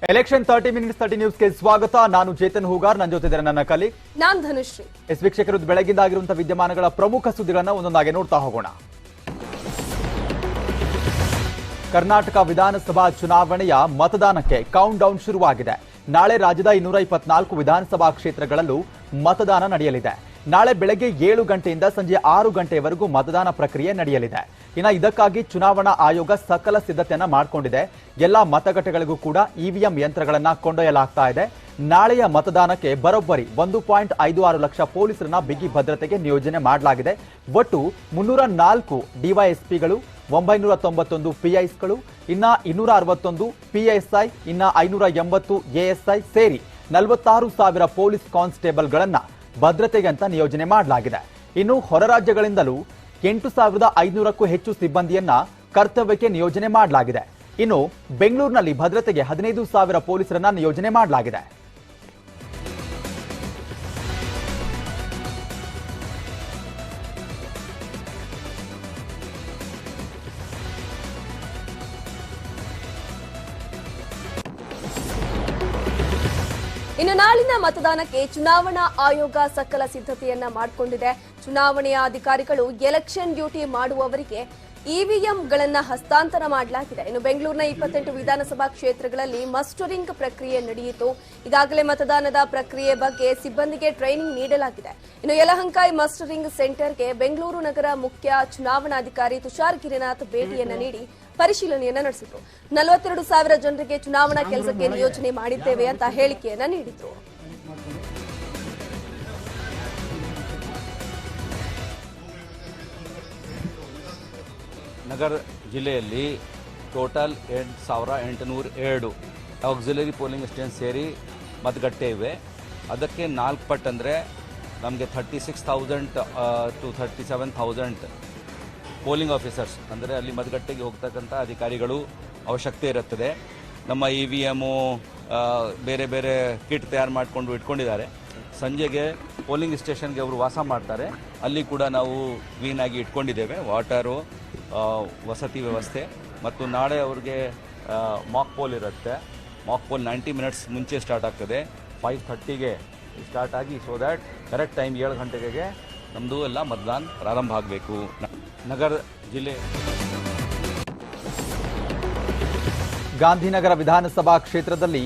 Election 30 minutes 30 ನ್ಯೂಸ್ಗೆ ಸ್ವಾಗತ. ನಾನು ಚೇತನ್ ಹೂಗಾರ್, ನನ್ನ ಜೊತೆ ನನ್ನ ಕಲೀಗ್ ನಾನು ಧನುಶ್ರೀ. ವೀಕ್ಷಕರು, ಬೆಳಗಿಂದ ಆಗಿರುವಂತಹ ವಿದ್ಯಮಾನಗಳ ಪ್ರಮುಖ ಸುದ್ದಿಗಳನ್ನು ಒಂದೊಂದಾಗಿ ನೋಡ್ತಾ ಹೋಗೋಣ. ಕರ್ನಾಟಕ ವಿಧಾನಸಭಾ ಚುನಾವಣೆಯ ಮತದಾನಕ್ಕೆ ಕೌಂಟ್ ಡೌನ್ ಶುರುವಾಗಿದೆ. ನಾಳೆ ರಾಜ್ಯದ 224 ವಿಧಾನಸಭಾ ಕ್ಷೇತ್ರಗಳಲ್ಲೂ ಮತದಾನ ನಡೆಯಲಿದೆ. ನಾಳೆ ಬೆಳಗ್ಗೆ 7 ಗಂಟೆಯಿಂದ ಸಂಜೆ 6 ಗಂಟೆಯವರೆಗೂ ಮತದಾನ ಪ್ರಕ್ರಿಯೆ ನಡೆಯಲಿದೆ. ಇನ್ನು ಇದಕ್ಕಾಗಿ ಚುನಾವಣಾ ಆಯೋಗ ಸಕಲ ಸಿದ್ಧತೆಯನ್ನ ಮಾಡಿಕೊಂಡಿದೆ. ಎಲ್ಲಾ ಮತಗಟ್ಟೆಗಳಿಗೂ ಕೂಡ ಇವಿಎಂ ಯಂತ್ರಗಳನ್ನ ಕೊಂಡೊಯ್ಯಲಾಗ್ತಾ ಇದೆ. ನಾಳೆಯ ಮತದಾನಕ್ಕೆ ಬರೋಬ್ಬರಿ 1.56 ಲಕ್ಷ ಪೊಲೀಸರನ್ನ ಬಿಗಿ ಭದ್ರತೆಗೆ ನಿಯೋಜನೆ ಮಾಡಲಾಗಿದೆ. ಒಟ್ಟು 304 ಡಿವೈಎಸ್ಪಿಗಳು, 991 ಪಿಐಸ್ಗಳು, ಇನ್ನ 261 ಪಿಎಸ್ಐ, ಇನ್ನ 580 ಎಎಸ್ಐ ಸೇರಿ 46,000 ಪೊಲೀಸ್ ಕಾನ್ಸ್ಟೇಬಲ್ಗಳನ್ನ ಭದ್ರತೆಗೆ ಅಂತ ನಿಯೋಜನೆ ಮಾಡಲಾಗಿದೆ. ಇನ್ನು ಹೊರ ರಾಜ್ಯಗಳಿಂದಲೂ 8,500ಕ್ಕೂ ಹೆಚ್ಚು ಸಿಬ್ಬಂದಿಯನ್ನ ಕರ್ತವ್ಯಕ್ಕೆ ನಿಯೋಜನೆ ಮಾಡಲಾಗಿದೆ. ಇನ್ನು ಬೆಂಗಳೂರಿನಲ್ಲಿ ಭದ್ರತೆಗೆ 15,000 ಪೊಲೀಸರನ್ನ ನಿಯೋಜನೆ ಮಾಡಲಾಗಿದೆ. ಇನ್ನು ನಾಳಿನ ಮತದಾನಕ್ಕೆ ಚುನಾವಣಾ ಆಯೋಗ ಸಕಲ ಸಿದ್ಧತೆಯನ್ನ ಮಾಡಿಕೊಂಡಿದೆ. ಚುನಾವಣೆಯ ಅಧಿಕಾರಿಗಳು ಎಲೆಕ್ಷನ್ ಡ್ಯೂಟಿ ಮಾಡುವವರಿಗೆ ಇವಿಎಂಗಳನ್ನ ಹಸ್ತಾಂತರ ಮಾಡಲಾಗಿದೆ. ಇನ್ನು ಬೆಂಗಳೂರಿನ 28 ವಿಧಾನಸಭಾ ಕ್ಷೇತ್ರಗಳಲ್ಲಿ ಮಸ್ಟರಿಂಗ್ ಪ್ರಕ್ರಿಯೆ ನಡೆಯಿತು. ಈಗಾಗಲೇ ಮತದಾನದ ಪ್ರಕ್ರಿಯೆ ಬಗ್ಗೆ ಸಿಬ್ಬಂದಿಗೆ ಟ್ರೈನಿಂಗ್ ನೀಡಲಾಗಿದೆ. ಇನ್ನು ಯಲಹಂಕ ಮಸ್ಟರಿಂಗ್ ಸೆಂಟರ್ಗೆ ಬೆಂಗಳೂರು ನಗರ ಮುಖ್ಯ ಚುನಾವಣಾಧಿಕಾರಿ ತುಷಾರ್ ಗಿರಿನಾಥ್ ಭೇಟಿಯನ್ನ ನೀಡಿ ಪರಿಶೀಲನೆಯನ್ನ ನಡೆಸಿದ್ರು. 42,000 ಜನರಿಗೆ ಚುನಾವಣಾ ಕೆಲಸಕ್ಕೆ ನಿಯೋಜನೆ ಮಾಡಿದ್ದೇವೆ ಅಂತ ಹೇಳಿಕೆಯನ್ನ ನೀಡಿದ್ರು. ನಗರ ಜಿಲ್ಲೆಯಲ್ಲಿ ಟೋಟಲ್ 8,802 ಆಕ್ಸಿಲರಿ ಪೋಲಿಂಗ್ ಸ್ಟೇಷನ್ ಸೇರಿ ಮತಗಟ್ಟೆ ಇವೆ. ಅದಕ್ಕೆ 4 ಪಟ್ಟು ಅಂದರೆ ನಮಗೆ 36,000 to 37,000 ಪೋಲಿಂಗ್ ಆಫೀಸರ್ಸ್ ಅಂದರೆ ಅಲ್ಲಿ ಮತಗಟ್ಟೆಗೆ ಹೋಗ್ತಕ್ಕಂಥ ಅಧಿಕಾರಿಗಳು ಅವಶ್ಯಕತೆ ಇರುತ್ತದೆ. ನಮ್ಮ ಇವಿಎಮ್ಮು ಬೇರೆ ಬೇರೆ ಕಿಟ್ ತಯಾರು ಮಾಡಿಕೊಂಡು ಇಟ್ಕೊಂಡಿದ್ದಾರೆ. ಸಂಜೆಗೆ ಪೋಲಿಂಗ್ ಸ್ಟೇಷನ್ಗೆ ಅವರು ವಾಸ ಮಾಡ್ತಾರೆ. ಅಲ್ಲಿ ಕೂಡ ನಾವು ಕ್ಲೀನಾಗಿ ಇಟ್ಕೊಂಡಿದ್ದೇವೆ. ವಾಟರು, ವಸತಿ ವ್ಯವಸ್ಥೆ, ಮತ್ತು ನಾಳೆ ಅವ್ರಿಗೆ ಮಾಕ್ ಪೋಲ್ ಇರುತ್ತೆ. ಮಾಕ್ ಪೋಲ್ 90 ಮಿನಿಟ್ಸ್ ಮುಂಚೆ ಸ್ಟಾರ್ಟ್ ಆಗ್ತದೆ. 5:30ಗೆ ಸ್ಟಾರ್ಟ್ ಆಗಿ ಸೊ ದ್ಯಾಟ್ ಕರೆಕ್ಟ್ ಟೈಮ್ 7 ಗಂಟೆಗೆ ನಮ್ಮದು ಎಲ್ಲ ಮತದಾನ ಪ್ರಾರಂಭ ಆಗಬೇಕು. ನಗರ ಜಿಲ್ಲೆ ಗಾಂಧಿನಗರ ವಿಧಾನಸಭಾ ಕ್ಷೇತ್ರದಲ್ಲಿ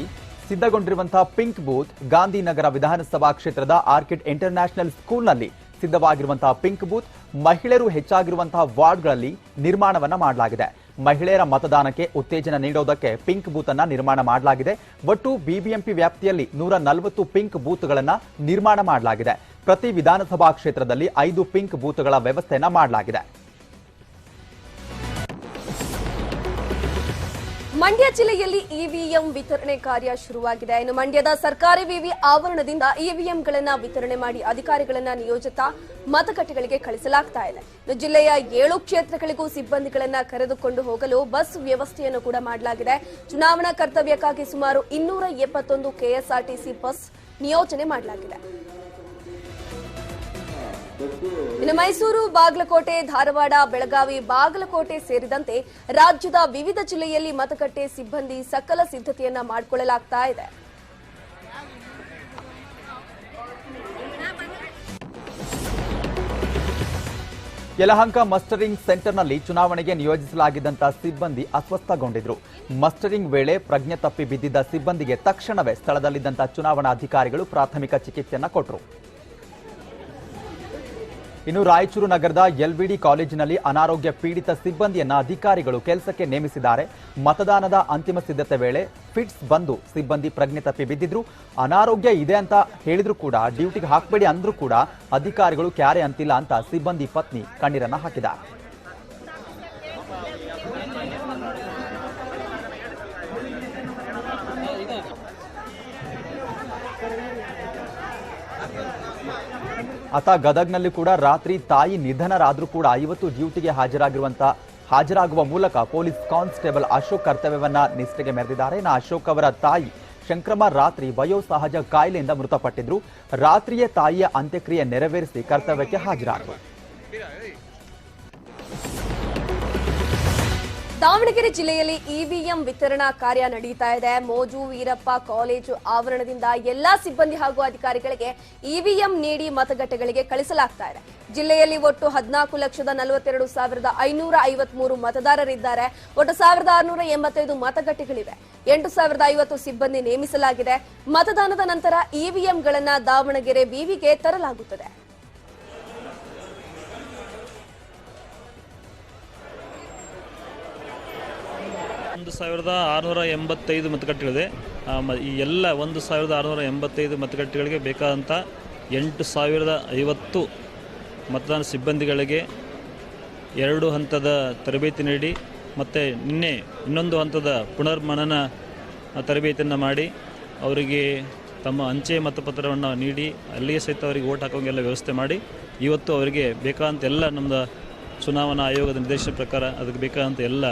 ಸಿದ್ಧಗೊಂಡಿರುವಂತಹ ಪಿಂಕ್ ಬೂತ್. ಗಾಂಧಿನಗರ ವಿಧಾನಸಭಾ ಕ್ಷೇತ್ರದ ಆರ್ಕಿಡ್ ಇಂಟರ್ನ್ಯಾಷನಲ್ ಸ್ಕೂಲ್ನಲ್ಲಿ ಸಿದ್ಧವಾಗಿರುವಂತಹ ಪಿಂಕ್ ಬೂತ್ ಮಹಿಳೆಯರು ಹೆಚ್ಚಾಗಿರುವಂತಹ ವಾರ್ಡ್ಗಳಲ್ಲಿ ನಿರ್ಮಾಣವನ್ನ ಮಾಡಲಾಗಿದೆ. ಮಹಿಳೆಯರ ಮತದಾನಕ್ಕೆ ಉತ್ತೇಜನ ನೀಡೋದಕ್ಕೆ ಪಿಂಕ್ ಬೂತ್ ಅನ್ನ ನಿರ್ಮಾಣ ಮಾಡಲಾಗಿದೆ. ಒಟ್ಟು ಬಿಬಿಎಂಪಿ ವ್ಯಾಪ್ತಿಯಲ್ಲಿ 140 ಪಿಂಕ್ ಬೂತ್ಗಳನ್ನ ನಿರ್ಮಾಣ ಮಾಡಲಾಗಿದೆ. ಪ್ರತಿ ವಿಧಾನಸಭಾ ಕ್ಷೇತ್ರದಲ್ಲಿ 5 ಪಿಂಕ್ ಬೂತ್ಗಳ ವ್ಯವಸ್ಥೆಯನ್ನ ಮಾಡಲಾಗಿದೆ. ಮಂಡ್ಯ ಜಿಲ್ಲೆಯಲ್ಲಿ ಇವಿಎಂ ವಿತರಣೆ ಕಾರ್ಯ ಶುರುವಾಗಿದೆ. ಇನ್ನು ಮಂಡ್ಯದ ಸರ್ಕಾರಿ ವಿವಿ ಆವರಣದಿಂದ ಇವಿಎಂಗಳನ್ನ ವಿತರಣೆ ಮಾಡಿ ಅಧಿಕಾರಿಗಳನ್ನ ನಿಯೋಜಿತ ಮತಗಟ್ಟೆಗಳಿಗೆ ಕಳಿಸಲಾಗ್ತಾ ಇದೆ. ಇನ್ನು ಜಿಲ್ಲೆಯ 7 ಕ್ಷೇತ್ರಗಳಿಗೂ ಸಿಬ್ಬಂದಿಗಳನ್ನ ಕರೆದುಕೊಂಡು ಹೋಗಲು ಬಸ್ ವ್ಯವಸ್ಥೆಯನ್ನು ಕೂಡ ಮಾಡಲಾಗಿದೆ. ಚುನಾವಣಾ ಕರ್ತವ್ಯಕ್ಕಾಗಿ ಸುಮಾರು 271 ಕೆಎಸ್ಆರ್ಟಿಸಿ ಬಸ್ ನಿಯೋಜನೆ ಮಾಡಲಾಗಿದೆ. ಇನ್ನು ಮೈಸೂರು, ಬಾಗಲಕೋಟೆ, ಧಾರವಾಡ, ಬೆಳಗಾವಿ, ಬಾಗಲಕೋಟೆ ಸೇರಿದಂತೆ ರಾಜ್ಯದ ವಿವಿಧ ಜಿಲ್ಲೆಯಲ್ಲಿ ಮತಗಟ್ಟೆ ಸಿಬ್ಬಂದಿ ಸಕಲ ಸಿದ್ಧತೆಯನ್ನ ಮಾಡಿಕೊಳ್ಳಲಾಗ್ತಾ ಇದೆ. ಯಲಹಂಕ ಮಸ್ಟರಿಂಗ್ ಸೆಂಟರ್ನಲ್ಲಿ ಚುನಾವಣೆಗೆ ನಿಯೋಜಿಸಲಾಗಿದ್ದಂತಹ ಸಿಬ್ಬಂದಿ ಅಸ್ವಸ್ಥಗೊಂಡಿದ್ರು. ಮಸ್ಟರಿಂಗ್ ವೇಳೆ ಪ್ರಜ್ಞೆ ತಪ್ಪಿ ಬಿದ್ದಿದ್ದ ಸಿಬ್ಬಂದಿಗೆ ತಕ್ಷಣವೇ ಸ್ಥಳದಲ್ಲಿದ್ದಂತಹ ಚುನಾವಣಾಧಿಕಾರಿಗಳು ಪ್ರಾಥಮಿಕ ಚಿಕಿತ್ಸೆಯನ್ನ ಕೊಟ್ಟರು. ಇನ್ನು ರಾಯಚೂರು ನಗರದ ಎಲ್ವಿಡಿ ಕಾಲೇಜಿನಲ್ಲಿ ಅನಾರೋಗ್ಯ ಪೀಡಿತ ಸಿಬ್ಬಂದಿಯನ್ನ ಅಧಿಕಾರಿಗಳು ಕೆಲಸಕ್ಕೆ ನೇಮಿಸಿದ್ದಾರೆ. ಮತದಾನದ ಅಂತಿಮ ಸಿದ್ಧತೆ ವೇಳೆ ಫಿಟ್ಸ್ ಬಂದು ಸಿಬ್ಬಂದಿ ಪ್ರಜ್ಞೆ ತಪ್ಪಿ ಬಿದ್ದಿದ್ರು. ಅನಾರೋಗ್ಯ ಇದೆ ಅಂತ ಹೇಳಿದ್ರು ಕೂಡ, ಡ್ಯೂಟಿಗೆ ಹಾಕಬೇಡಿ ಅಂದ್ರೂ ಕೂಡ ಅಧಿಕಾರಿಗಳು ಕ್ಯಾರೆ ಅಂತಿಲ್ಲ ಅಂತ ಸಿಬ್ಬಂದಿ ಪತ್ನಿ ಕಣ್ಣೀರನ್ನ ಹಾಕಿದ್ದಾರೆ. ಆತ ಗದಗ್ನಲ್ಲಿ ಕೂಡ ರಾತ್ರಿ ತಾಯಿ ನಿಧನರಾದ್ರೂ ಕೂಡ ಇವತ್ತು ಡ್ಯೂಟಿಗೆ ಹಾಜರಾಗುವ ಮೂಲಕ ಪೊಲೀಸ್ ಕಾನ್ಸ್ಟೇಬಲ್ ಅಶೋಕ್ ಕರ್ತವ್ಯವನ್ನ ನಿಷ್ಠೆಗೆ ಮೆರೆದಿದ್ದಾರೆ. ಅಶೋಕ್ ಅವರ ತಾಯಿ ಶಂಕ್ರಮ ರಾತ್ರಿ ವಯೋಸಹಜ ಕಾಯಿಲೆಯಿಂದ ಮೃತಪಟ್ಟಿದ್ರು. ರಾತ್ರಿಯೇ ತಾಯಿಯ ಅಂತ್ಯಕ್ರಿಯೆ ನೆರವೇರಿಸಿ ಕರ್ತವ್ಯಕ್ಕೆ ಹಾಜರಾದರು. ದಾವಣಗೆರೆ ಜಿಲ್ಲೆಯಲ್ಲಿ ಇವಿಎಂ ವಿತರಣಾ ಕಾರ್ಯ ನಡೀತಾ ಇದೆ. ಮೋಜು ವೀರಪ್ಪ ಕಾಲೇಜು ಆವರಣದಿಂದ ಎಲ್ಲಾ ಸಿಬ್ಬಂದಿ ಹಾಗೂ ಅಧಿಕಾರಿಗಳಿಗೆ ಇವಿಎಂ ನೀಡಿ ಮತಗಟ್ಟೆಗಳಿಗೆ ಕಳಿಸಲಾಗ್ತಾ ಇದೆ. ಜಿಲ್ಲೆಯಲ್ಲಿ ಒಟ್ಟು 14,42,553 ಮತದಾರರಿದ್ದಾರೆ. ಒಟ್ಟು 1,685 ಮತಗಟ್ಟೆಗಳಿವೆ. 8,050 ಸಿಬ್ಬಂದಿ ನೇಮಿಸಲಾಗಿದೆ. ಮತದಾನದ ನಂತರ ಇವಿಎಂಗಳನ್ನು ದಾವಣಗೆರೆ ವಿವಿಗೆ ತರಲಾಗುತ್ತದೆ. 1,685 ಮತಗಟ್ಟೆಗಳಿದೆ. ಈ ಎಲ್ಲ 1,685 ಮತಗಟ್ಟೆಗಳಿಗೆ ಬೇಕಾದಂಥ 8,050 ಮತದಾನ ಸಿಬ್ಬಂದಿಗಳಿಗೆ 2 ಹಂತದ ತರಬೇತಿ ನೀಡಿ ಮತ್ತು ನಿನ್ನೆ ಇನ್ನೊಂದು ಹಂತದ ಪುನರ್ಮನನ ತರಬೇತಿಯನ್ನು ಮಾಡಿ ಅವರಿಗೆ ತಮ್ಮ ಅಂಚೆ ಮತಪತ್ರವನ್ನು ನೀಡಿ ಅಲ್ಲಿಯೇ ಸಹಿತ ಅವರಿಗೆ ಓಟ್ ಹಾಕೋಂಗೆಲ್ಲ ವ್ಯವಸ್ಥೆ ಮಾಡಿ ಇವತ್ತು ಅವರಿಗೆ ಬೇಕಾದಂಥ ಎಲ್ಲ ನಮ್ಮದು ಚುನಾವಣಾ ಆಯೋಗದ ನಿರ್ದೇಶನ ಪ್ರಕಾರ ಅದಕ್ಕೆ ಬೇಕಾದಂಥ ಎಲ್ಲ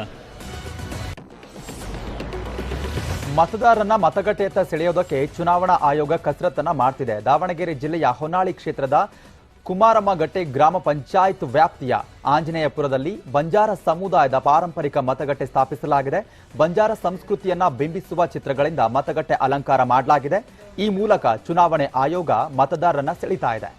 ಮತದಾರರನ್ನ ಮತಗಟ್ಟೆಯತ್ತ ಸೆಳೆಯೋದಕ್ಕೆ ಚುನಾವಣಾ ಆಯೋಗ ಕಸರತ್ತನ್ನ ಮಾಡ್ತಿದೆ. ದಾವಣಗೆರೆ ಜಿಲ್ಲೆಯ ಹೊನ್ನಾಳಿ ಕ್ಷೇತ್ರದ ಕುಮಾರಮ್ಮಗಟ್ಟೆ ಗ್ರಾಮ ಪಂಚಾಯತ್ ವ್ಯಾಪ್ತಿಯ ಆಂಜನೇಯಪುರದಲ್ಲಿ ಬಂಜಾರ ಸಮುದಾಯದ ಪಾರಂಪರಿಕ ಮತಗಟ್ಟೆ ಸ್ಥಾಪಿಸಲಾಗಿದೆ. ಬಂಜಾರ ಸಂಸ್ಕೃತಿಯನ್ನ ಬಿಂಬಿಸುವ ಚಿತ್ರಗಳಿಂದ ಮತಗಟ್ಟೆ ಅಲಂಕಾರ ಮಾಡಲಾಗಿದೆ. ಈ ಮೂಲಕ ಚುನಾವಣೆ ಆಯೋಗ ಮತದಾರರನ್ನ ಸೆಳೀತಾ ಇದೆ.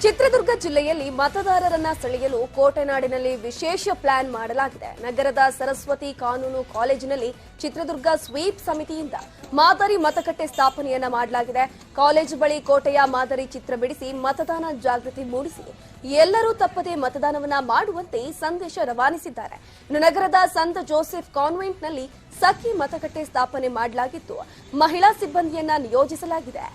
ಚಿತ್ರದುರ್ಗ ಜಿಲ್ಲೆಯಲ್ಲಿ ಮತದಾರರನ್ನ ಸೆಳೆಯಲು ಕೋಟೆನಾಡಿನಲ್ಲಿ ವಿಶೇಷ ಪ್ಲಾನ್ ಮಾಡಲಾಗಿದೆ. ನಗರದ ಸರಸ್ವತಿ ಕಾನೂನು ಕಾಲೇಜಿನಲ್ಲಿ ಚಿತ್ರದುರ್ಗ ಸ್ವೀಪ್ ಸಮಿತಿಯಿಂದ ಮಾದರಿ ಮತಗಟ್ಟೆ ಸ್ಥಾಪನೆಯನ್ನ ಮಾಡಲಾಗಿದೆ. ಕಾಲೇಜು ಬಳಿ ಕೋಟೆಯ ಮಾದರಿ ಚಿತ್ರ ಬಿಡಿಸಿ ಮತದಾನ ಜಾಗೃತಿ ಮೂಡಿಸಿ ಎಲ್ಲರೂ ತಪ್ಪದೆ ಮತದಾನವನ್ನ ಮಾಡುವಂತೆ ಸಂದೇಶ ರವಾನಿಸಿದ್ದಾರೆ. ಇನ್ನು ನಗರದ ಸಂತ ಜೋಸೆಫ್ ಕಾನ್ವೆಂಟ್ನಲ್ಲಿ ಸಖಿ ಮತಗಟ್ಟೆ ಸ್ಥಾಪನೆ ಮಾಡಲಾಗಿದ್ದು ಮಹಿಳಾ ಸಿಬ್ಬಂದಿಯನ್ನ ನಿಯೋಜಿಸಲಾಗಿದೆ.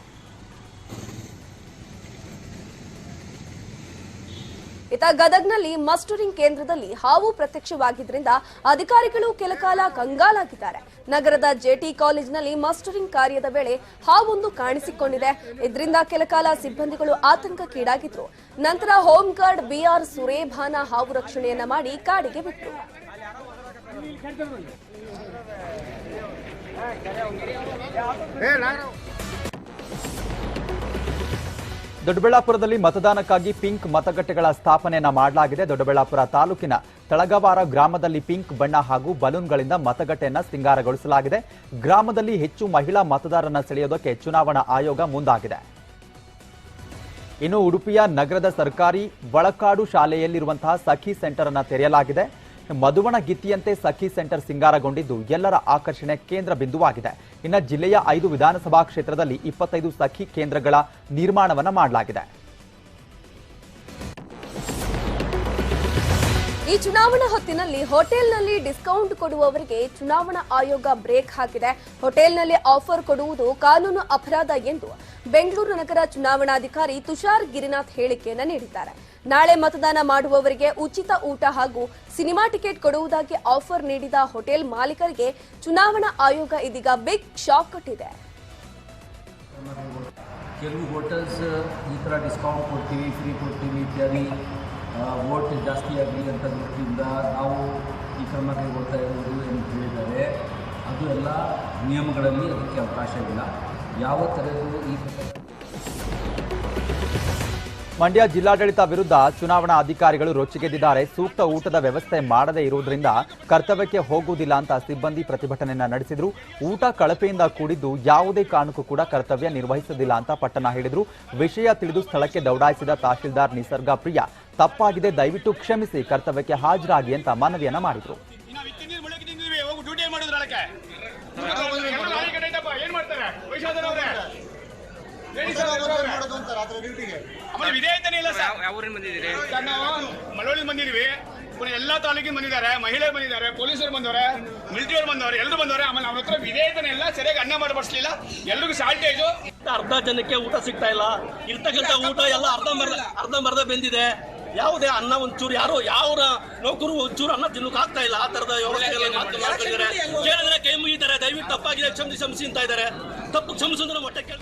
ಇತ್ತ ಗದಗ್ನಲ್ಲಿ ಮಸ್ಟರಿಂಗ್ ಕೇಂದ್ರದಲ್ಲಿ ಹಾವು ಪ್ರತ್ಯಕ್ಷವಾಗಿದ್ದರಿಂದ ಅಧಿಕಾರಿಗಳು ಕೆಲಕಾಲ ಕಂಗಾಲಾಗಿದ್ದಾರೆ. ನಗರದ ಜೆಟಿ ಕಾಲೇಜಿನಲ್ಲಿ ಮಸ್ಟರಿಂಗ್ ಕಾರ್ಯದ ವೇಳೆ ಹಾವೊಂದು ಕಾಣಿಸಿಕೊಂಡಿದೆ. ಇದರಿಂದ ಕೆಲಕಾಲ ಸಿಬ್ಬಂದಿಗಳು ಆತಂಕಕ್ಕೀಡಾಗಿದ್ರು. ನಂತರ ಹೋಮ್ ಗಾರ್ಡ್ ಬಿಆರ್ ಸುರೇಭಾನ ಹಾವು ರಕ್ಷಣೆಯನ್ನ ಮಾಡಿ ಕಾಡಿಗೆ ಬಿಟ್ಟರು. ದೊಡ್ಡಬಳ್ಳಾಪುರದಲ್ಲಿ ಮತದಾನಕ್ಕಾಗಿ ಪಿಂಕ್ ಮತಗಟ್ಟೆಗಳ ಸ್ಥಾಪನೆಯನ್ನ ಮಾಡಲಾಗಿದೆ. ದೊಡ್ಡಬಳ್ಳಾಪುರ ತಾಲೂಕಿನ ತಳಗವಾರ ಗ್ರಾಮದಲ್ಲಿ ಪಿಂಕ್ ಬಣ್ಣ ಹಾಗೂ ಬಲೂನ್ಗಳಿಂದ ಮತಗಟ್ಟೆಯನ್ನ ಸಿಂಗಾರಗೊಳಿಸಲಾಗಿದೆ. ಗ್ರಾಮದಲ್ಲಿ ಹೆಚ್ಚು ಮಹಿಳಾ ಮತದಾರರನ್ನ ಸೆಳೆಯೋದಕ್ಕೆ ಚುನಾವಣಾ ಆಯೋಗ ಮುಂದಾಗಿದೆ. ಇನ್ನು ಉಡುಪಿಯ ನಗರದ ಸರ್ಕಾರಿ ಒಳಕಾಡು ಶಾಲೆಯಲ್ಲಿರುವಂತಹ ಸಖಿ ಸೆಂಟರ್ ಅನ್ನ ತೆರೆಯಲಾಗಿದೆ. ಮಧುವಣ ಗಿತ್ತಿಯಂತೆ ಸಖಿ ಸೆಂಟರ್ ಸಿಂಗಾರಗೊಂಡಿದ್ದು ಎಲ್ಲರ ಆಕರ್ಷಣೆ ಕೇಂದ್ರ ಬಿಂದುವಾಗಿದೆ. ಇನ್ನು ಜಿಲ್ಲೆಯ 5 ವಿಧಾನಸಭಾ ಕ್ಷೇತ್ರದಲ್ಲಿ 25 ಸಖಿ ಕೇಂದ್ರಗಳ ನಿರ್ಮಾಣವನ್ನ ಮಾಡಲಾಗಿದೆ. ಈ ಚುನಾವಣಾ ಹೊತ್ತಿನಲ್ಲಿ ಹೋಟೆಲ್ನಲ್ಲಿ ಡಿಸ್ಕೌಂಟ್ ಕೊಡುವವರಿಗೆ ಚುನಾವಣಾ ಆಯೋಗ ಬ್ರೇಕ್ ಹಾಕಿದೆ. ಹೋಟೆಲ್ನಲ್ಲಿ ಆಫರ್ ಕೊಡುವುದು ಕಾನೂನು ಅಪರಾಧ ಎಂದು ಬೆಂಗಳೂರು ನಗರ ಚುನಾವಣಾಧಿಕಾರಿ ತುಷಾರ್ ಗಿರಿನಾಥ್ ಹೇಳಿಕೆಯನ್ನು ನೀಡಿದ್ದಾರೆ. ನಾಳೆ ಮತದಾನ ಮಾಡುವವರಿಗೆ ಉಚಿತ ಊಟ ಹಾಗೂ ಸಿನಿಮಾ ಟಿಕೆಟ್ ಕೊಡುವುದಾಗಿ ಆಫರ್ ನೀಡಿದ ಹೋಟೆಲ್ ಮಾಲೀಕರಿಗೆ ಚುನಾವಣಾ ಆಯೋಗ ಇದೀಗ ಬಿಗ್ ಶಾಕ್ ಕೊಟ್ಟಿದೆ. ಕೆಲವು ಹೋಟೆಲ್ಸ್ ಈ ಥರ ಡಿಸ್ಕೌಂಟ್ ಕೊಡ್ತೀವಿ, ಫ್ರೀ ಕೊಡ್ತೀವಿ ಇತ್ಯಾದಿ ವೋಟ್ ಜಾಸ್ತಿ ಆಗಲಿ ಅಂತ ದೃಷ್ಟಿಯಿಂದ ನಾವು ಈ ಕ್ರಮ ಕೈಗೊಳ್ತಾ ಇರುವುದು ಎಂದು ಹೇಳಿದ್ದಾರೆ. ಅದು ಎಲ್ಲ ನಿಯಮಗಳಲ್ಲಿ ಅದಕ್ಕೆ ಅವಕಾಶವಿಲ್ಲ. ಯಾವ ಥರದ್ದು ಈ ಮಂಡ್ಯ ಜಿಲ್ಲಾಡಳಿತ ವಿರುದ್ಧ ಚುನಾವಣಾ ಅಧಿಕಾರಿಗಳು ರೊಚ್ಚಿಗೆದ್ದಿದ್ದಾರೆ. ಸೂಕ್ತ ಊಟದ ವ್ಯವಸ್ಥೆ ಮಾಡದೇ ಇರುವುದರಿಂದ ಕರ್ತವ್ಯಕ್ಕೆ ಹೋಗುವುದಿಲ್ಲ ಅಂತ ಸಿಬ್ಬಂದಿ ಪ್ರತಿಭಟನೆಯನ್ನ ನಡೆಸಿದ್ರು. ಊಟ ಕಳಪೆಯಿಂದ ಕೂಡಿದ್ದು ಯಾವುದೇ ಕಾರಣಕ್ಕೂ ಕೂಡ ಕರ್ತವ್ಯ ನಿರ್ವಹಿಸುವುದಿಲ್ಲ ಅಂತ ಪಟ್ಟಣ ಹೇಳಿದ್ರು. ವಿಷಯ ತಿಳಿದು ಸ್ಥಳಕ್ಕೆ ದೌಡಾಯಿಸಿದ ತಹಶೀಲ್ದಾರ್ ನಿಸರ್ಗ ಪ್ರಿಯ ತಪ್ಪಾಗಿದೆ, ದಯವಿಟ್ಟು ಕ್ಷಮಿಸಿ, ಕರ್ತವ್ಯಕ್ಕೆ ಹಾಜರಾಗಿ ಅಂತ ಮನವಿಯನ್ನ ಮಾಡಿದ್ರು. ವಿಧೇಯತನೇ ಇಲ್ಲ ಸರ್. ನಾವು ಮಳವಳ್ಳಿ ಬಂದಿದ್ದೀವಿ, ಎಲ್ಲಾ ತಾಲೂಕಿನ ಬಂದಿದ್ದಾರೆ, ಮಹಿಳೆ ಬಂದಿದ್ದಾರೆ, ಪೊಲೀಸರು ಬಂದವರೆ, ಮಿಲಿಟರಿ ಬಂದವರು, ಎಲ್ಲರೂ ಬಂದವರೆ. ಆಮೇಲೆ ಅವ್ರ ಹತ್ರ ವಿಧೇಯತನೇ ಇಲ್ಲ, ಸರಿಯಾಗಿ ಅನ್ನ ಮಾಡಿ ಬಡಿಸಲಿಲ್ಲ, ಎಲ್ರಿಗೂ ಶಾರ್ಟೇಜು. ಅರ್ಧ ಜನಕ್ಕೆ ಊಟ ಸಿಗ್ತಾ ಇಲ್ಲ. ಇರ್ತಕ್ಕಂಥ ಊಟ ಎಲ್ಲ ಅರ್ಧಂಬರ್ಧ ಬೆಂದಿದೆ. ಯಾವುದೇ ಅನ್ನ ಒಂಚೂರು ಯಾರು ಯಾವ ನೌಕರು ಒಂಚೂರು ಅನ್ನ ತಿನ್ನೋಕೆ ಆಗ್ತಾ ಇಲ್ಲ. ಆ ತರದ ವ್ಯವಸ್ಥೆಗಳಿದ್ದಾರೆ. ಕೇಳಿದ್ರೆ ಕೈ ಮುಗಿತಾರೆ, ದಯವಿಟ್ಟು ತಪ್ಪಾಗಿದೆ ಕ್ಷಮಿಸಿ ಅಂತ ಇದ್ದಾರೆ. ತಪ್ಪು ಕ್ಷಮಿಸಿದ್ರೆ ಮೊಟ್ಟೆ ಕೇಳ.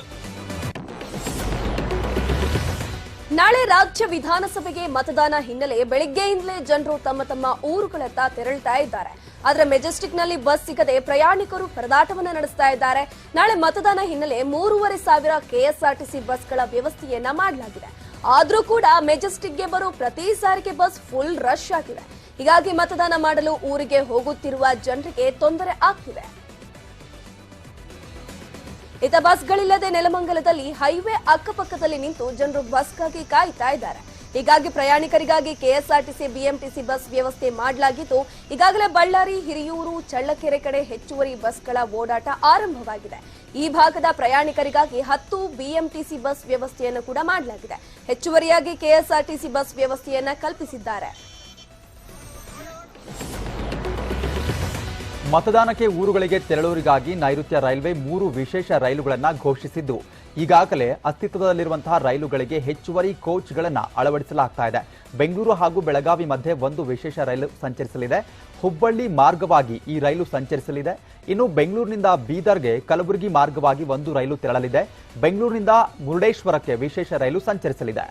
ನಾಳೆ ರಾಜ್ಯ ವಿಧಾನಸಭೆಗೆ ಮತದಾನ ಹಿನ್ನೆಲೆ ಬೆಳಿಗ್ಗೆಯಿಂದಲೇ ಜನರು ತಮ್ಮ ತಮ್ಮ ಊರುಗಳತ್ತ ತೆರಳುತ್ತಾ ಇದ್ದಾರೆ. ಆದರೆ ಮೆಜೆಸ್ಟಿಕ್ನಲ್ಲಿ ಬಸ್ ಸಿಗದೆ ಪ್ರಯಾಣಿಕರು ಪರದಾಟವನ್ನು ನಡೆಸ್ತಾ ಇದ್ದಾರೆ. ನಾಳೆ ಮತದಾನ ಹಿನ್ನೆಲೆ 3,500 ಕೆಎಸ್ಆರ್ಟಿಸಿ ಬಸ್ಗಳ ವ್ಯವಸ್ಥೆಯನ್ನ ಮಾಡಲಾಗಿದೆ. ಆದ್ರೂ ಕೂಡ ಮೆಜೆಸ್ಟಿಕ್ಗೆ ಬರೋ ಪ್ರತಿ ಸಾರಿಗೆ ಬಸ್ ಫುಲ್ ರಶ್ ಆಗಿದೆ. ಹೀಗಾಗಿ ಮತದಾನ ಮಾಡಲು ಊರಿಗೆ ಹೋಗುತ್ತಿರುವ ಜನರಿಗೆ ತೊಂದರೆ ಆಗ್ತಿದೆ. ಇತ ಬಸ್ಗಳಿಲ್ಲದೆ ನೆಲಮಂಗಲದಲ್ಲಿ ಹೈವೇ ಅಕ್ಕಪಕ್ಕದಲ್ಲಿ ನಿಂತು ಜನರು ಬಸ್ಗಾಗಿ ಕಾಯ್ತಾ ಇದ್ದಾರೆ. ಹೀಗಾಗಿ ಪ್ರಯಾಣಿಕರಿಗಾಗಿ ಕೆಎಸ್ಆರ್ಟಿಸಿ ಬಿಎಂಟಿಸಿ ಬಸ್ ವ್ಯವಸ್ಥೆ ಮಾಡಲಾಗಿದ್ದು ಈಗಾಗಲೇ ಬಳ್ಳಾರಿ, ಹಿರಿಯೂರು, ಚಳ್ಳಕೆರೆ ಕಡೆ ಹೆಚ್ಚುವರಿ ಬಸ್ಗಳ ಓಡಾಟ ಆರಂಭವಾಗಿದೆ. ಈ ಭಾಗದ ಪ್ರಯಾಣಿಕರಿಗಾಗಿ 10 ಬಿಎಂಟಿಸಿ ಬಸ್ ವ್ಯವಸ್ಥೆಯನ್ನು ಕೂಡ ಮಾಡಲಾಗಿದೆ. ಹೆಚ್ಚುವರಿಯಾಗಿ ಕೆಎಸ್ಆರ್ಟಿಸಿ ಬಸ್ ವ್ಯವಸ್ಥೆಯನ್ನ ಕಲ್ಪಿಸಿದ್ದಾರೆ. ಮತದಾನಕ್ಕೆ ಊರುಗಳಿಗೆ ತೆರಳುವರಿಗಾಗಿ ನೈಋತ್ಯ ರೈಲ್ವೆ 3 ವಿಶೇಷ ರೈಲುಗಳನ್ನು ಘೋಷಿಸಿದ್ದು ಈಗಾಗಲೇ ಅಸ್ತಿತ್ವದಲ್ಲಿರುವಂತಹ ರೈಲುಗಳಿಗೆ ಹೆಚ್ಚುವರಿ ಕೋಚ್ಗಳನ್ನು ಅಳವಡಿಸಲಾಗ್ತಾ ಇದೆ. ಬೆಂಗಳೂರು ಹಾಗೂ ಬೆಳಗಾವಿ ಮಧ್ಯೆ 1 ವಿಶೇಷ ರೈಲು ಸಂಚರಿಸಲಿದೆ. ಹುಬ್ಬಳ್ಳಿ ಮಾರ್ಗವಾಗಿ ಈ ರೈಲು ಸಂಚರಿಸಲಿದೆ. ಇನ್ನು ಬೆಂಗಳೂರಿನಿಂದ ಬೀದರ್ಗೆ ಕಲಬುರಗಿ ಮಾರ್ಗವಾಗಿ 1 ರೈಲು ತೆರಳಲಿದೆ. ಬೆಂಗಳೂರಿನಿಂದ ಮುರುಡೇಶ್ವರಕ್ಕೆ ವಿಶೇಷ ರೈಲು ಸಂಚರಿಸಲಿದೆ.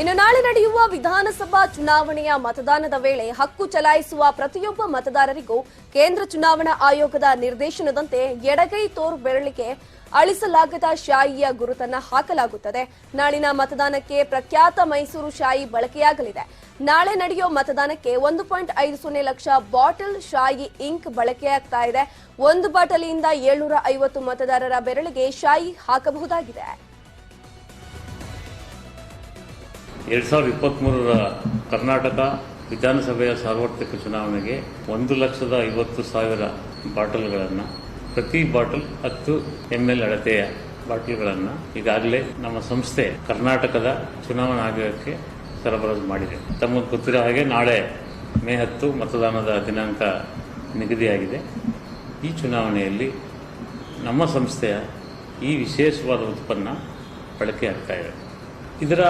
ಇನ್ನು ನಾಳೆ ನಡೆಯುವ ವಿಧಾನಸಭಾ ಚುನಾವಣೆಯ ಮತದಾನದ ವೇಳೆ ಹಕ್ಕು ಚಲಾಯಿಸುವ ಪ್ರತಿಯೊಬ್ಬ ಮತದಾರರಿಗೂ ಕೇಂದ್ರ ಚುನಾವಣಾ ಆಯೋಗದ ನಿರ್ದೇಶನದಂತೆ ಎಡಗೈ ತೋರು ಬೆರಳಿಗೆ ಅಳಿಸಲಾಗದ ಶಾಯಿಯ ಗುರುತನ್ನ ಹಾಕಲಾಗುತ್ತದೆ. ನಾಳಿನ ಮತದಾನಕ್ಕೆ ಪ್ರಖ್ಯಾತ ಮೈಸೂರು ಶಾಯಿ ಬಳಕೆಯಾಗಲಿದೆ. ನಾಳೆ ನಡೆಯೋ ಮತದಾನಕ್ಕೆ 1.50 ಲಕ್ಷ ಬಾಟಲ್ ಶಾಯಿ ಇಂಕ್ ಬಳಕೆಯಾಗ್ತಾ ಇದೆ. ಒಂದು ಬಾಟಲಿಯಿಂದ 750 ಮತದಾರರ ಬೆರಳಿಗೆ ಶಾಯಿ ಹಾಕಬಹುದಾಗಿದೆ. 2023ರ ಕರ್ನಾಟಕ ವಿಧಾನಸಭೆಯ ಸಾರ್ವತ್ರಿಕ ಚುನಾವಣೆಗೆ 1,50,000 ಬಾಟಲ್ಗಳನ್ನು, ಪ್ರತಿ ಬಾಟಲ್ 10 ml ಅಳತೆಯ ಬಾಟಲ್ಗಳನ್ನು ಈಗಾಗಲೇ ನಮ್ಮ ಸಂಸ್ಥೆ ಕರ್ನಾಟಕದ ಚುನಾವಣಾ ಆಯೋಗಕ್ಕೆ ಸರಬರಾಜು ಮಾಡಿದೆ. ತಮಗೆ ಗೊತ್ತಿರೋ ಹಾಗೆ ನಾಳೆ ಮೇ 10 ಮತದಾನದ ದಿನಾಂಕ ನಿಗದಿಯಾಗಿದೆ. ಈ ಚುನಾವಣೆಯಲ್ಲಿ ನಮ್ಮ ಸಂಸ್ಥೆಯ ಈ ವಿಶೇಷವಾದ ಉತ್ಪನ್ನ ಬಳಕೆಯಾಗ್ತಾ ಇದೆ. ಇದರ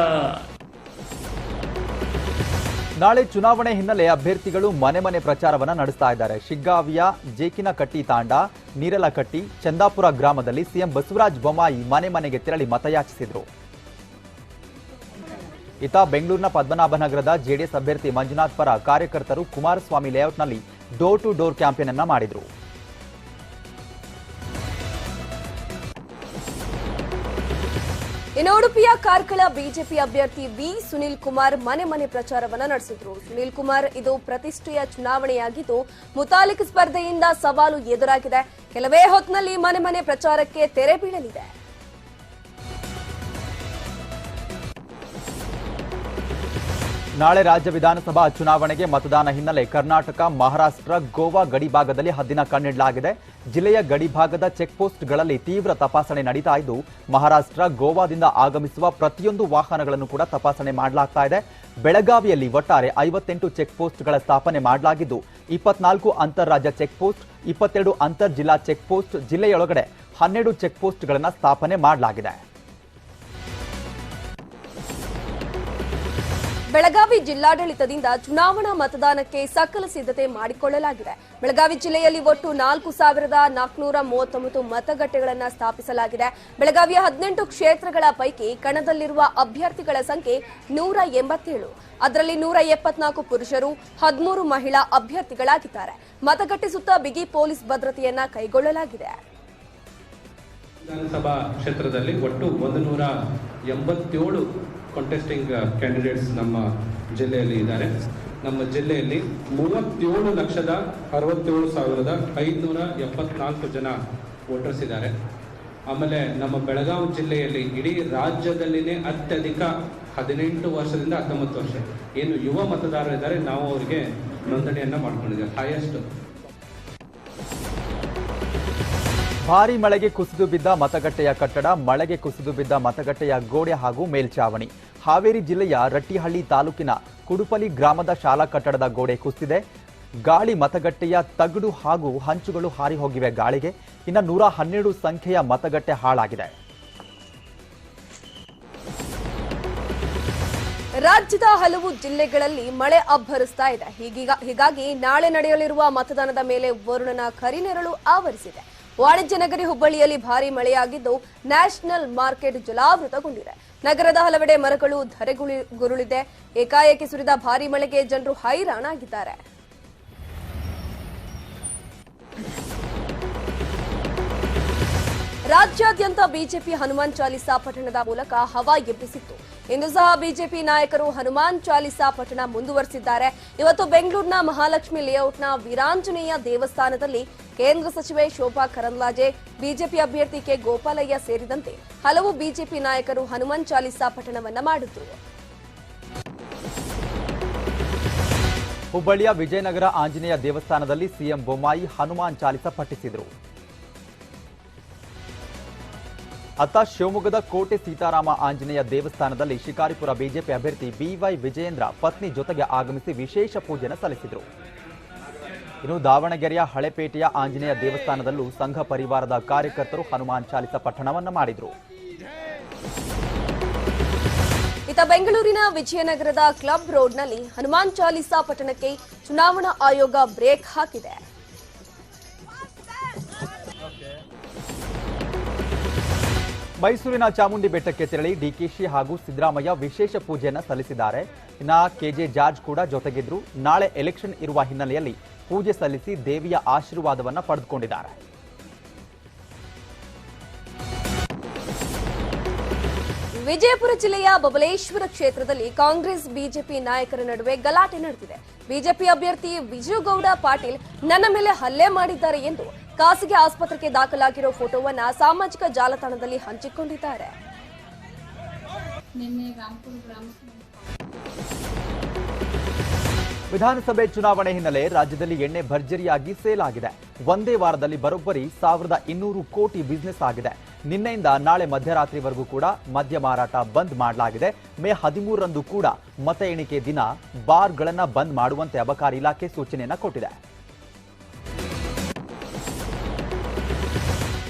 ನಾಳೆ ಚುನಾವಣೆ ಹಿನ್ನೆಲೆ ಅಭ್ಯರ್ಥಿಗಳು ಮನೆ ಮನೆ ಪ್ರಚಾರವನ್ನು ನಡೆಸ್ತಾ ಇದ್ದಾರೆ. ಶಿಗ್ಗಾವಿಯ ಜೇಕಿನಕಟ್ಟಿ ತಾಂಡ, ನೀರಲಕಟ್ಟಿ, ಚಂದಾಪುರ ಗ್ರಾಮದಲ್ಲಿ ಸಿಎಂ ಬಸವರಾಜ ಬೊಮ್ಮಾಯಿ ಮನೆ ಮನೆಗೆ ತೆರಳಿ ಮತಯಾಚಿಸಿದರು. ಇತ್ತ ಬೆಂಗಳೂರಿನ ಪದ್ಮನಾಭನಗರದ ಜೆಡಿಎಸ್ ಅಭ್ಯರ್ಥಿ ಮಂಜುನಾಥ್ ಪರ ಕಾರ್ಯಕರ್ತರು ಕುಮಾರಸ್ವಾಮಿ ಲೇಔಟ್ನಲ್ಲಿ ಡೋರ್ ಟು ಡೋರ್ ಕ್ಯಾಂಪೇನ್ ಅನ್ನು ಮಾಡಿದರು. ಇನ್ನು ಉಡುಪಿಯ ಕಾರ್ಕಳ ಬಿಜೆಪಿ ಅಭ್ಯರ್ಥಿ ವಿ ಸುನೀಲ್ ಕುಮಾರ್ ಮನೆ ಮನೆ ಪ್ರಚಾರವನ್ನು ನಡೆಸಿದ್ರು. ಸುನೀಲ್ ಕುಮಾರ್ ಇದು ಪ್ರತಿಷ್ಠೆಯ ಚುನಾವಣೆಯಾಗಿದ್ದು ಮುತಾಲಿಕ್ ಸ್ಪರ್ಧೆಯಿಂದ ಸವಾಲು ಎದುರಾಗಿದೆ. ಕೆಲವೇ ಹೊತ್ತಿನಲ್ಲಿ ಮನೆ ಮನೆ ಪ್ರಚಾರಕ್ಕೆ ತೆರೆ ಬೀಳಲಿದೆ. ನಾಳೆ ರಾಜ್ಯ ವಿಧಾನಸಭಾ ಚುನಾವಣೆಗೆ ಮತದಾನ ಹಿನ್ನೆಲೆ ಕರ್ನಾಟಕ, ಮಹಾರಾಷ್ಟ್ರ, ಗೋವಾ ಗಡಿಭಾಗದಲ್ಲಿ ಹದ್ದಿನ ಕಣ್ಣಿಡಲಾಗಿದೆ. ಜಿಲ್ಲೆಯ ಗಡಿಭಾಗದ ಚೆಕ್ಪೋಸ್ಟ್ಗಳಲ್ಲಿ ತೀವ್ರ ತಪಾಸಣೆ ನಡೀತಾ ಇದ್ದು ಮಹಾರಾಷ್ಟ್ರ, ಗೋವಾದಿಂದ ಆಗಮಿಸುವ ಪ್ರತಿಯೊಂದು ವಾಹನಗಳನ್ನು ಕೂಡ ತಪಾಸಣೆ ಮಾಡಲಾಗ್ತಾ ಇದೆ. ಬೆಳಗಾವಿಯಲ್ಲಿ ಒಟ್ಟಾರೆ 58 ಚೆಕ್ಪೋಸ್ಟ್ಗಳ ಸ್ಥಾಪನೆ ಮಾಡಲಾಗಿದ್ದು 24 ಅಂತಾರಾಜ್ಯ ಚೆಕ್ಪೋಸ್ಟ್, 22 ಅಂತರ್ ಜಿಲ್ಲಾ ಚೆಕ್ಪೋಸ್ಟ್, ಜಿಲ್ಲೆಯೊಳಗಡೆ 12 ಚೆಕ್ಪೋಸ್ಟ್ಗಳನ್ನು ಸ್ಥಾಪನೆ ಮಾಡಲಾಗಿದೆ. ಬೆಳಗಾವಿ ಜಿಲ್ಲಾಡಳಿತದಿಂದ ಚುನಾವಣಾ ಮತದಾನಕ್ಕೆ ಸಕಲ ಸಿದ್ಧತೆ ಮಾಡಿಕೊಳ್ಳಲಾಗಿದೆ. ಬೆಳಗಾವಿ ಜಿಲ್ಲೆಯಲ್ಲಿ ಒಟ್ಟು 4,439 ಮತಗಟ್ಟೆಗಳನ್ನು ಸ್ಥಾಪಿಸಲಾಗಿದೆ. ಬೆಳಗಾವಿಯ 18 ಕ್ಷೇತ್ರಗಳ ಪೈಕಿ ಕಣದಲ್ಲಿರುವ ಅಭ್ಯರ್ಥಿಗಳ ಸಂಖ್ಯೆ 187. ಅದರಲ್ಲಿ 174 ಪುರುಷರು, 13 ಮಹಿಳಾ ಅಭ್ಯರ್ಥಿಗಳಾಗಿದ್ದಾರೆ. ಮತಗಟ್ಟೆ ಸುತ್ತ ಬಿಗಿ ಪೊಲೀಸ್ ಭದ್ರತೆಯನ್ನ ಕೈಗೊಳ್ಳಲಾಗಿದೆ. ವಿಧಾನಸಭಾ ಕ್ಷೇತ್ರದಲ್ಲಿ ಒಟ್ಟು 187 ಕಾಂಟೆಸ್ಟಿಂಗ್ ಕ್ಯಾಂಡಿಡೇಟ್ಸ್ ನಮ್ಮ ಜಿಲ್ಲೆಯಲ್ಲಿ ಇದ್ದಾರೆ. ನಮ್ಮ ಜಿಲ್ಲೆಯಲ್ಲಿ 37,67,574 ಜನ ವೋಟರ್ಸ್ ಇದ್ದಾರೆ. ಆಮೇಲೆ ನಮ್ಮ ಬೆಳಗಾವಿ ಜಿಲ್ಲೆಯಲ್ಲಿ ಇಡೀ ರಾಜ್ಯದಲ್ಲಿನೇ ಅತ್ಯಧಿಕ 18 ವರ್ಷದಿಂದ 19 ವರ್ಷ ಏನು ಯುವ ಮತದಾರರಿದ್ದಾರೆ, ನಾವು ಅವರಿಗೆ ನೋಂದಣಿಯನ್ನ ಮಾಡ್ಕೊಂಡಿದ್ದೇವೆ. ಹೈಯೆಸ್ಟ್. ಭಾರೀ ಮಳೆಗೆ ಕುಸಿದು ಬಿದ್ದ ಮತಗಟ್ಟೆಯ ಕಟ್ಟಡ, ಮಳೆಗೆ ಕುಸಿದು ಬಿದ್ದ ಮತಗಟ್ಟೆಯ ಗೋಡೆ ಹಾಗೂ ಮೇಲ್ಚಾವಣಿ. ಹಾವೇರಿ ಜಿಲ್ಲೆಯ ರಟ್ಟಿಹಳ್ಳಿ ತಾಲೂಕಿನ ಕುಡುಪಲಿ ಗ್ರಾಮದ ಶಾಲಾ ಕಟ್ಟಡದ ಗೋಡೆ ಕುಸಿದಿದೆ. ಗಾಳಿ ಮತಗಟ್ಟೆಯ ತಗಡು ಹಾಗೂ ಹಂಚುಗಳು ಹಾರಿ ಹೋಗಿವೆ ಗಾಳಿಗೆ. ಇನ್ನು 112 ಸಂಖ್ಯೆಯ ಮತಗಟ್ಟೆ ಹಾಳಾಗಿದೆ. ರಾಜ್ಯದ ಹಲವು ಜಿಲ್ಲೆಗಳಲ್ಲಿ ಮಳೆ ಅಬ್ಬರಿಸ್ತಾ ಇದೆ. ಹೀಗಾಗಿ ನಾಳೆ ನಡೆಯಲಿರುವ ಮತದಾನದ ಮೇಲೆ ವರುಣನ ಕರಿನೆರಳು ಆವರಿಸಿದೆ. ವಾಣಿಜ್ಯ ನಗರಿ ಹುಬ್ಬಳ್ಳಿಯಲ್ಲಿ ಭಾರೀ ಮಳೆಯಾಗಿದ್ದು ನ್ಯಾಷನಲ್ ಮಾರ್ಕೆಟ್ ಜಲಾವೃತಗೊಂಡಿದೆ. ನಗರದ ಹಲವೆಡೆ ಮರಗಳು ಧರೆಗುರುಳಿದೆ. ಏಕಾಏಕಿ ಸುರಿದ ಭಾರೀ ಮಳೆಗೆ ಜನರು ಹೈರಾಣಾಗಿದ್ದಾರೆ. ರಾಜ್ಯಾದ್ಯಂತ ಬಿಜೆಪಿ ಹನುಮಾನ್ ಚಾಲಿಸಾ ಪಠಣದ ಮೂಲಕ ಹವಾ ಎಬ್ಬಿಸಿತ್ತು. ಇಂದು ಸಹ ಬಿಜೆಪಿ ನಾಯಕರು ಹನುಮಾನ್ ಚಾಲಿಸಾ ಪಠಣ ಮುಂದುವರೆಸಿದ್ದಾರೆ. ಇವತ್ತು ಬೆಂಗಳೂರಿನ ಮಹಾಲಕ್ಷ್ಮಿ ಲೇಔಟ್ನ ವೀರಾಂಜನೇಯ ದೇವಸ್ಥಾನದಲ್ಲಿ ಕೇಂದ್ರ ಸಚಿವೆ ಶೋಭಾ ಕರಂದ್ಲಾಜೆ, ಬಿಜೆಪಿ ಅಭ್ಯರ್ಥಿ ಕೆ ಗೋಪಾಲಯ್ಯ ಸೇರಿದಂತೆ ಹಲವು ಬಿಜೆಪಿ ನಾಯಕರು ಹನುಮಾನ್ ಚಾಲಿಸಾ ಪಠಣವನ್ನ ಮಾಡಿದ್ರು. ಹುಬ್ಬಳ್ಳಿಯ ವಿಜಯನಗರ ಆಂಜನೇಯ ದೇವಸ್ಥಾನದಲ್ಲಿ ಸಿಎಂ ಬೊಮ್ಮಾಯಿ ಹನುಮಾನ್ ಚಾಲಿಸಾ ಪಠಿಸಿದರು. ಅತ್ತ ಶಿವಮೊಗ್ಗದ ಕೋಟೆ ಸೀತಾರಾಮ ಆಂಜನೇಯ ದೇವಸ್ಥಾನದಲ್ಲಿ ಶಿಕಾರಿಪುರ ಬಿಜೆಪಿ ಅಭ್ಯರ್ಥಿ ಬಿವೈ ವಿಜಯೇಂದ್ರ ಪತ್ನಿ ಜೊತೆಗೆ ಆಗಮಿಸಿ ವಿಶೇಷ ಪೂಜೆಯನ್ನು ಸಲ್ಲಿಸಿದರು. ಇನ್ನು ದಾವಣಗೆರೆಯ ಹಳೆಪೇಟೆಯ ಆಂಜನೇಯ ದೇವಸ್ಥಾನದಲ್ಲೂ ಸಂಘ ಪರಿವಾರದ ಕಾರ್ಯಕರ್ತರು ಹನುಮಾನ್ ಚಾಲಿಸಾ ಪಠಣವನ್ನು ಮಾಡಿದರು. ಇತ್ತ ಬೆಂಗಳೂರಿನ ವಿಜಯನಗರದ ಕ್ಲಬ್ ರೋಡ್ನಲ್ಲಿ ಹನುಮಾನ್ ಚಾಲಿಸಾ ಪಠಣಕ್ಕೆ ಚುನಾವಣಾ ಆಯೋಗ ಬ್ರೇಕ್ ಹಾಕಿದೆ. ಮೈಸೂರಿನ ಚಾಮುಂಡಿ ಬೆಟ್ಟಕ್ಕೆ ತೆರಳಿ ಡಿಕೆಶಿ ಹಾಗೂ ಸಿದ್ದರಾಮಯ್ಯ ವಿಶೇಷ ಪೂಜೆಯನ್ನು ಸಲ್ಲಿಸಿದ್ದಾರೆ. ಇನ್ನು ಕೆಜೆ ಜಾರ್ಜ್ ಕೂಡ ಜೊತೆಗಿದ್ರು. ನಾಳೆ ಎಲೆಕ್ಷನ್ ಇರುವ ಹಿನ್ನೆಲೆಯಲ್ಲಿ ಪೂಜೆ ಸಲ್ಲಿಸಿ ದೇವಿಯ ಆಶೀರ್ವಾದವನ್ನು ಪಡೆದುಕೊಂಡಿದ್ದಾರೆ. ವಿಜಯಪುರ ಜಿಲ್ಲೆಯ ಬಬಲೇಶ್ವರ ಕ್ಷೇತ್ರದಲ್ಲಿ ಕಾಂಗ್ರೆಸ್ ಬಿಜೆಪಿ ನಾಯಕರ ನಡುವೆ ಗಲಾಟೆ ನಡೆದಿದೆ. ಬಿಜೆಪಿ ಅಭ್ಯರ್ಥಿ ವಿಜುಗೌಡ ಪಾಟೀಲ್ ನನ್ನ ಮೇಲೆ ಹಲ್ಲೆ ಮಾಡಿದ್ದಾರೆ ಎಂದು ಖಾಸಗಿ ಆಸ್ಪತ್ರೆಗೆ ದಾಖಲಾಗಿರೋ ಫೋಟೋವನ್ನ ಸಾಮಾಜಿಕ ಜಾಲತಾಣದಲ್ಲಿ ಹಂಚಿಕೊಂಡಿದ್ದಾರೆ. ವಿಧಾನಸಭೆ ಚುನಾವಣೆ ಹಿನ್ನೆಲೆ ರಾಜ್ಯದಲ್ಲಿ ಎಣ್ಣೆ ಭರ್ಜರಿಯಾಗಿ ಸೇಲ್ ಆಗಿದೆ. ಒಂದೇ ವಾರದಲ್ಲಿ ಬರೋಬ್ಬರಿ 1200 ಕೋಟಿ ಬಿಸಿನೆಸ್ ಆಗಿದೆ. ನಿನ್ನೆಯಿಂದ ನಾಳೆ ಮಧ್ಯರಾತ್ರಿವರೆಗೂ ಕೂಡ ಮದ್ಯ ಮಾರಾಟ ಬಂದ್ ಮಾಡಲಾಗಿದೆ. ಮೇ 13ರಂದು ಕೂಡ ಮತ ಎಣಿಕೆ ದಿನ ಬಾರ್ಗಳನ್ನು ಬಂದ್ ಮಾಡುವಂತೆ ಅಬಕಾರಿ ಇಲಾಖೆ ಸೂಚನೆಯನ್ನ ಕೊಟ್ಟಿದೆ.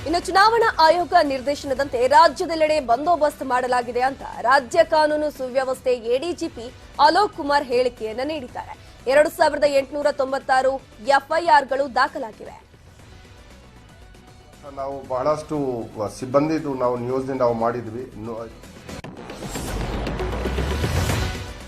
ಇನ್ನು ಚುನಾವಣಾ ಆಯೋಗ ನಿರ್ದೇಶನದಂತೆ ರಾಜ್ಯದೆಲ್ಲೆಡೆ ಬಂದೋಬಸ್ತ್ ಮಾಡಲಾಗಿದೆ ಅಂತ ರಾಜ್ಯ ಕಾನೂನು ಸುವ್ಯವಸ್ಥೆ ಎಡಿಜಿಪಿ ಅಲೋಕ್ ಕುಮಾರ್ ಹೇಳಿಕೆಯನ್ನ ನೀಡಿದ್ದಾರೆ. 2896 ಎಫ್ಐಆರ್ಗಳು ದಾಖಲಾಗಿವೆ. ನಾವು ಬಹಳಷ್ಟು ಸಿಬ್ಬಂದಿದು ನಾವು ನಿಯೋಜನೆ ನಾವು ಮಾಡಿದ್ವಿ.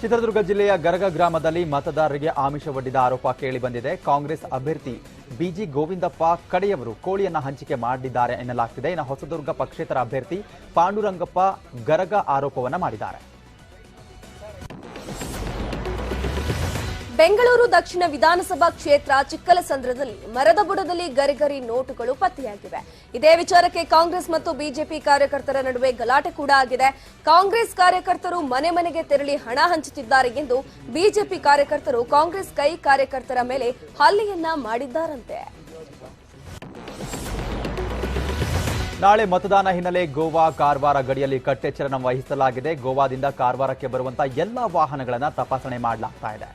ಚಿತ್ರದುರ್ಗ ಜಿಲ್ಲೆಯ ಗರಗ ಗ್ರಾಮದಲ್ಲಿ ಮತದಾರರಿಗೆ ಆಮಿಷ ಒಡ್ಡಿದ ಆರೋಪ ಕೇಳಿ ಬಂದಿದೆ. ಕಾಂಗ್ರೆಸ್ ಅಭ್ಯರ್ಥಿ ಬಿಜಿ ಗೋವಿಂದಪ್ಪ ಕಡೆಯವರು ಕೋಳಿಯನ್ನ ಹಂಚಿಕೆ ಮಾಡಿದ್ದಾರೆ ಎನ್ನಲಾಗ್ತಿದೆ. ಇನ್ನು ಹೊಸದುರ್ಗ ಪಕ್ಷೇತರ ಅಭ್ಯರ್ಥಿ ಪಾಂಡುರಂಗಪ್ಪ ಗರಗ ಆರೋಪವನ್ನ ಮಾಡಿದ್ದಾರೆ. ಬೆಂಗಳೂರು ದಕ್ಷಿಣ ವಿಧಾನಸಭಾ ಕ್ಷೇತ್ರ ಚಿಕ್ಕಲಸಂದ್ರದಲ್ಲಿ ಮರದ ಬುಡದಲ್ಲಿ ಗರಿಗರಿ ನೋಟುಗಳು ಪತ್ತೆಯಾಗಿವೆ. ಇದೇ ವಿಚಾರಕ್ಕೆ ಕಾಂಗ್ರೆಸ್ ಮತ್ತು ಬಿಜೆಪಿ ಕಾರ್ಯಕರ್ತರ ನಡುವೆ ಗಲಾಟೆ ಕೂಡ ಆಗಿದೆ. ಕಾಂಗ್ರೆಸ್ ಕಾರ್ಯಕರ್ತರು ಮನೆ ಮನೆಗೆ ತೆರಳಿ ಹಣ ಹಂಚುತ್ತಿದ್ದಾರೆ ಎಂದು ಬಿಜೆಪಿ ಕಾರ್ಯಕರ್ತರು ಕಾಂಗ್ರೆಸ್ ಕೈ ಕಾರ್ಯಕರ್ತರ ಮೇಲೆ ಹಲ್ಲೆಯನ್ನ ಮಾಡಿದ್ದಾರಂತೆ. ನಾಳೆ ಮತದಾನ ಹಿನ್ನೆಲೆ ಗೋವಾ ಕಾರವಾರ ಗಡಿಯಲ್ಲಿ ಕಟ್ಟೆಚ್ಚರ ವಹಿಸಲಾಗಿದೆ. ಗೋವಾದಿಂದ ಕಾರವಾರಕ್ಕೆ ಬರುವಂತಹ ಎಲ್ಲಾ ವಾಹನಗಳನ್ನು ತಪಾಸಣೆ ಮಾಡಲಾಗ್ತಾ ಇದೆ.